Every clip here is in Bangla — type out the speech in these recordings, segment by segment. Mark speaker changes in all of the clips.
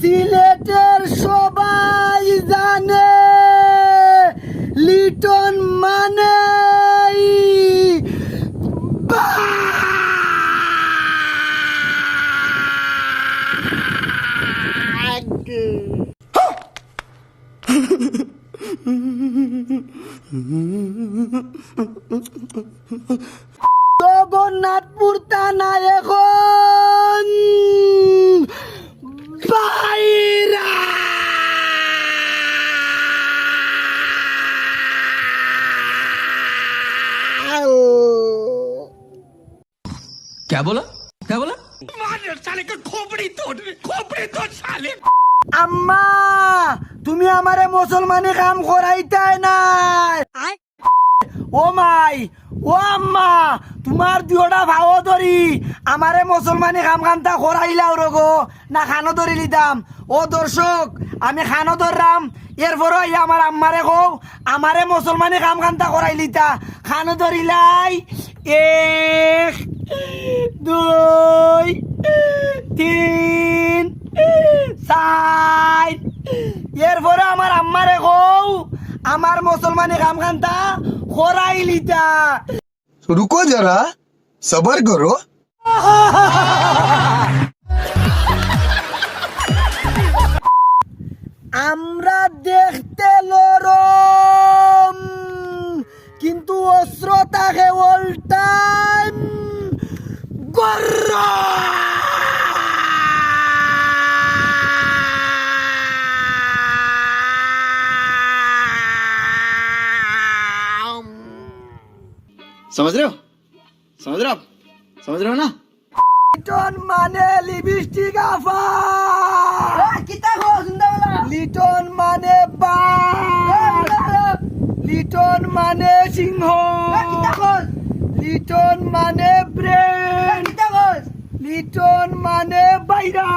Speaker 1: সিলেটের সবাই জানে লিটন মানে জগন্নাথপুর থানা এখন বাইরা
Speaker 2: क्या बोला क्या बोला
Speaker 1: আম্মা তুমি আমারে মুসলমানি কাম করাইতাই নাই ও মাই ও আম্মা তোমার দুটা ভাও ধরি আমারে মুসলমানি কাম কামটা করাইলাও রগো না খানো ধরি লিতাম ও দর্শক আমি খানো ধরলাম এরপর আমার আম্মারে কও আমারে মুসলমানি কাম কামটা করাই লিতা খানো ধরিলাই 1 2 3 4 এরপরে আমার আম্মারে কও আমার মুসলমানি কাম কামটা করাই লিতা
Speaker 3: रुको जरा सबर करो
Speaker 1: আমরা দেখতে লরম কিন্তু অস্ত্র থাকে অল টাইম
Speaker 2: समझ रहे हो समझ रहे हो आप समझ रहे हो ना
Speaker 1: লিটন মানে লিপস্টিক আফা লিটন মানে বাঘ লিটন মানে সিংহ লিটন মানে ব্রেন লিটন মানে বাইরা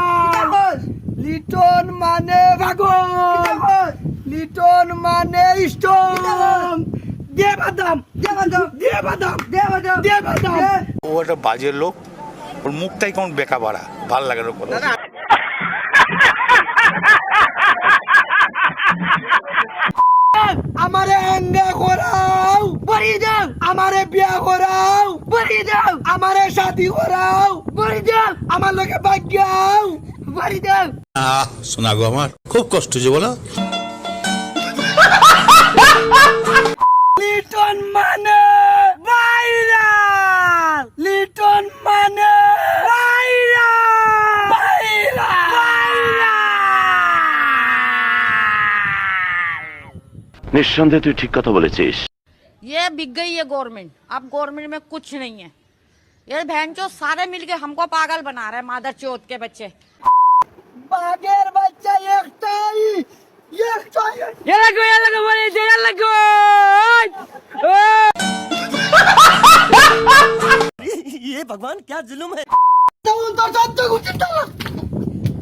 Speaker 1: লিটন মানে পাগল লিটন মানে স্টোন দে বাদাম দে বাদাম দে বাদাম দে বাদাম দে বাদাম
Speaker 4: ও একটা বাজে লোক ওর মুখটাই কেমন বেকা বাড়া ভাল লাগে ওর কথা
Speaker 1: আমারে আঙ্গা করাও বড়ি দাও আমারে বিয়া করাও বড়ি দাও আমারে শাদি করাও বড়ি দাও আমার লগে ভাগ্যাও বড়ি দাও
Speaker 4: শোনা গো আমার খুব কষ্ট হচ্ছে বলো
Speaker 1: লিটন মানে ভাইরাল লিটন মানে ভাইরাল
Speaker 5: निस्संदेह तू ठीक कथा बोलेছিস
Speaker 6: ये बिक गई है गवर्नमेंट अब गवर्नमेंट में कुछ नहीं है ये बहनचोद सारे मिलके हमको पागल बना रहे हैं मादर चौथ के बच्चे
Speaker 1: বাঘের বাচ্চা একটাই
Speaker 6: ये लगो बोले ये लगो
Speaker 2: ये भगवान क्या जुल्म है
Speaker 1: তোর চোদ্দ গুষ্টির তালাক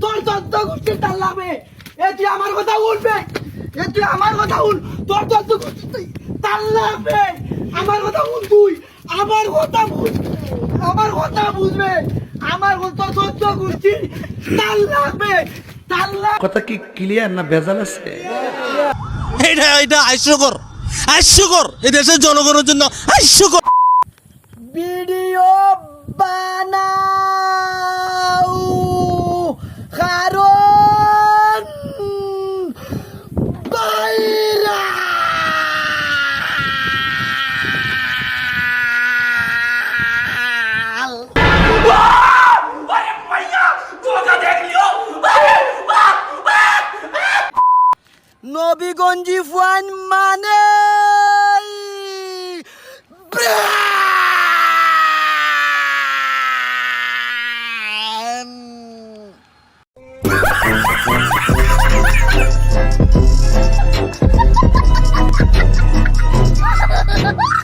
Speaker 1: তোর 14 গুষ্টির তালাক বে এ তুই আমার কথা উঠবে এ তুই আমার কথা উঠ তোর 14 গুষ্টির তালাক বে আমার কথা উঠ তুই আমার কথা বুঝ আমার কথা বুঝবে আমার কথা 14 গুষ্টির তালাক বে তালাক
Speaker 7: কথা কি ক্লিয়ার না ভেজাল আছে
Speaker 2: এটা হাস্যকর এই দেশের জনগণের জন্য হাস্যকর
Speaker 1: ভিডিও বানাও কারণ বাইরা নবীগঞ্জি ফান মানে
Speaker 6: Ha ha ha ha!